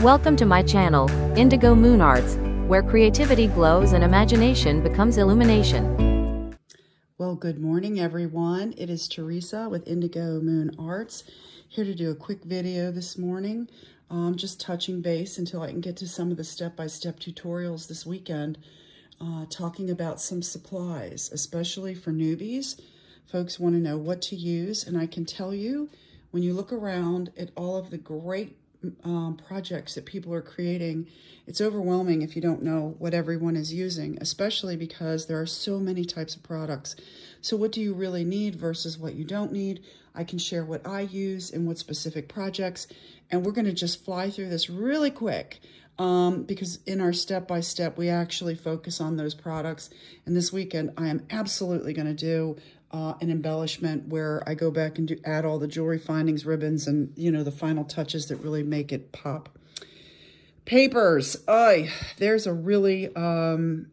Welcome to my channel, Indigo Moon Arts, where creativity glows and imagination becomes illumination. Well, good morning, everyone. It is Teresa with Indigo Moon Arts, here to do a quick video this morning. Just touching base until I can get to some of the step-by-step tutorials this weekend, talking about some supplies, especially for newbies. Folks want to know what to use, and I can tell you, when you look around at all of the great projects that people are creating, it's overwhelming if you don't know what everyone is using, especially because there are so many types of products. So what do you really need versus what you don't need? I can share what I use and what specific projects, and we're going to just fly through this really quick because in our step-by-step, we actually focus on those products. And this weekend, I am absolutely going to do an embellishment where I go back and add all the jewelry findings, ribbons, and, you know, the final touches that really make it pop. Papers. There's a really a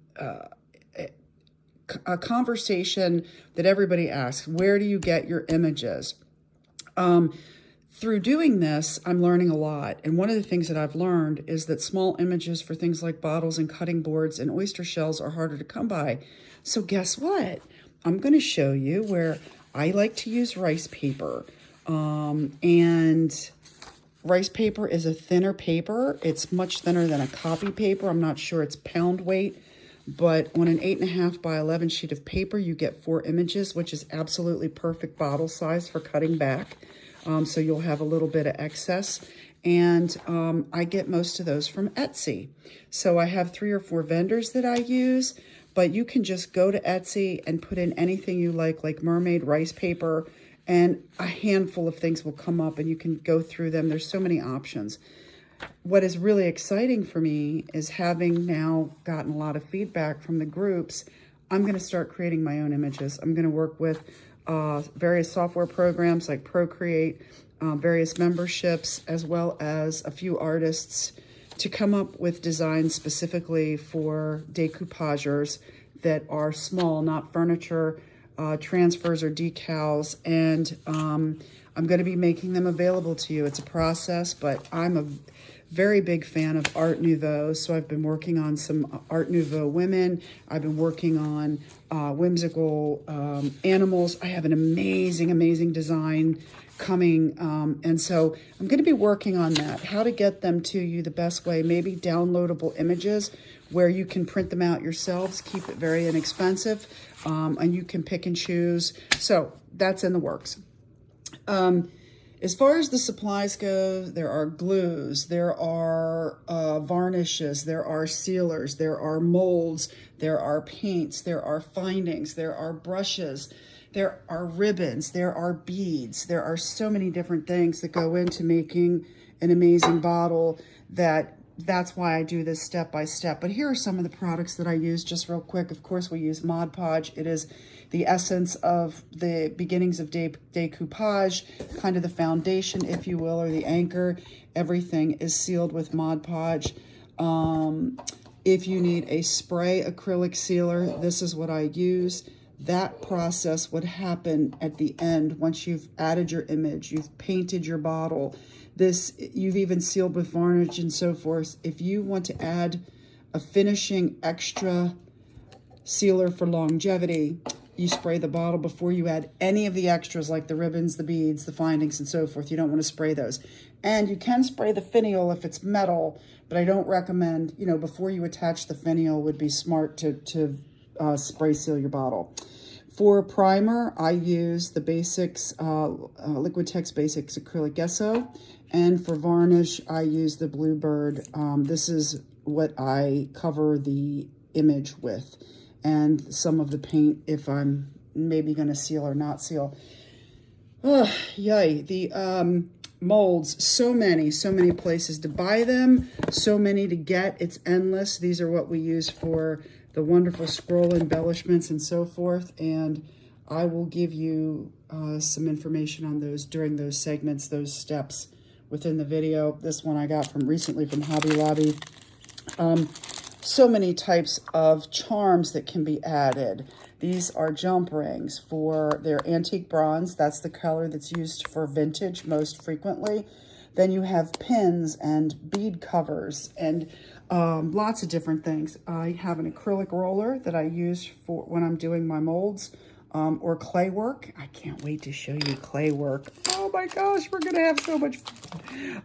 conversation that everybody asks. Where do you get your images? Through doing this, I'm learning a lot. And one of the things that I've learned is that small images for things like bottles and cutting boards and oyster shells are harder to come by. So guess what? I'm going to show you where I like to use rice paper. And rice paper is a thinner paper. It's much thinner than a copy paper. I'm not sure it's pound weight, but on an 8.5 by 11 sheet of paper, you get 4 images, which is absolutely perfect bottle size for cutting back. So you'll have a little bit of excess. And I get most of those from Etsy. So I have 3 or 4 vendors that I use, but you can just go to Etsy and put in anything you like mermaid rice paper, and a handful of things will come up and you can go through them. There's so many options. What is really exciting for me is, having now gotten a lot of feedback from the groups, I'm going to start creating my own images. I'm going to work with various software programs like Procreate, various memberships, as well as a few artists, to come up with designs specifically for decoupagers that are small, not furniture, transfers or decals. And I'm going to be making them available to you. It's a process, but I'm a very big fan of Art Nouveau. So I've been working on some Art Nouveau women. I've been working on whimsical animals. I have an amazing, amazing design coming. And so I'm going to be working on that, how to get them to you the best way, maybe downloadable images where you can print them out yourselves, keep it very inexpensive, and you can pick and choose. So that's in the works. As far as the supplies go, there are glues, there are varnishes, there are sealers, there are molds, there are paints, there are findings, there are brushes, there are ribbons, there are beads. There are so many different things that go into making an amazing bottle that's why I do this step by step. But here are some of the products that I use just real quick. Of course, we use Mod Podge. It is the essence of the beginnings of decoupage, kind of the foundation, if you will, or the anchor. Everything is sealed with Mod Podge. If you need a spray acrylic sealer, this is what I use. That process would happen at the end once you've added your image, you've painted your bottle. You've even sealed with varnish and so forth. If you want to add a finishing extra sealer for longevity, you spray the bottle before you add any of the extras like the ribbons, the beads, the findings, and so forth. You don't want to spray those. And you can spray the finial if it's metal, but I don't recommend, you know, before you attach the finial would be smart to spray seal your bottle. For primer, I use the Basics, Liquitex Basics Acrylic Gesso. And for varnish, I use the Bluebird. This is what I cover the image with. And some of the paint, if I'm maybe going to seal or not seal. Yay. The molds, so many places to buy them, so many to get. It's endless. These are what we use for the wonderful scroll embellishments and so forth. And I will give you some information on those during those segments, those steps within the video. This one I got recently from Hobby Lobby. So many types of charms that can be added. These are jump rings for their antique bronze. That's the color that's used for vintage most frequently. Then you have pins and bead covers and lots of different things. I have an acrylic roller that I use for when I'm doing my molds or clay work. I can't wait to show you clay work. Oh my gosh, we're gonna have so much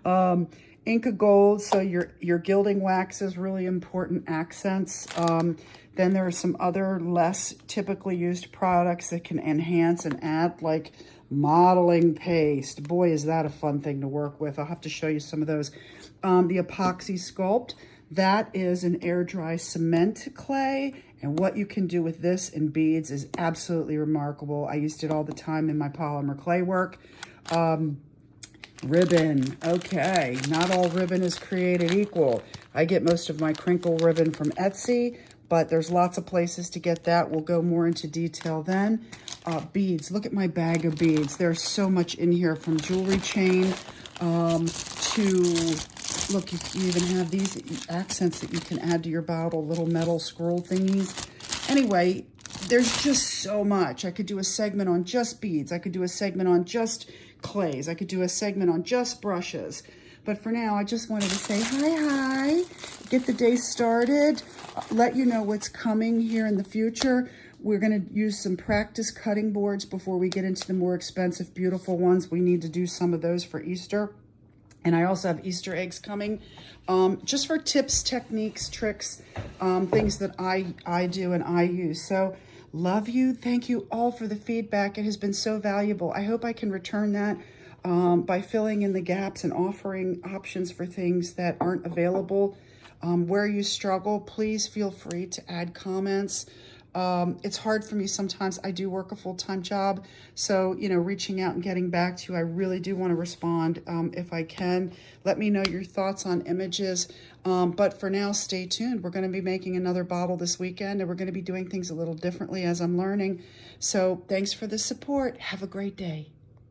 fun. Inca Gold, so your gilding wax is really important accents. Then there are some other less typically used products that can enhance and add, like modeling paste. Boy, is that a fun thing to work with. I'll have to show you some of those. The Epoxy Sculpt, that is an air dry cement clay. And what you can do with this in beads is absolutely remarkable. I used it all the time in my polymer clay work. Ribbon. Okay, not all ribbon is created equal. I get most of my crinkle ribbon from Etsy, but there's lots of places to get that. We'll go more into detail then. Beads. Look at my bag of beads. There's so much in here, from jewelry chain to, look, you even have these accents that you can add to your bottle, little metal scroll thingies. Anyway, there's just so much. I could do a segment on just beads. I could do a segment on just clays. I could do a segment on just brushes. But for now, I just wanted to say hi, get the day started, let you know what's coming here in the future. We're going to use some practice cutting boards before we get into the more expensive, beautiful ones. We need to do some of those for Easter. And I also have Easter eggs coming, just for tips, techniques, tricks, things that I do and I use. So love you. Thank you all for the feedback. It has been so valuable. I hope I can return that by filling in the gaps and offering options for things that aren't available. Where you struggle, please feel free to add comments. It's hard for me sometimes. I do work a full-time job, so, you know, reaching out and getting back to you, I really do want to respond if I can. Let me know your thoughts on images, but for now, stay tuned. We're going to be making another bottle this weekend, and we're going to be doing things a little differently as I'm learning. So thanks for the support. Have a great day.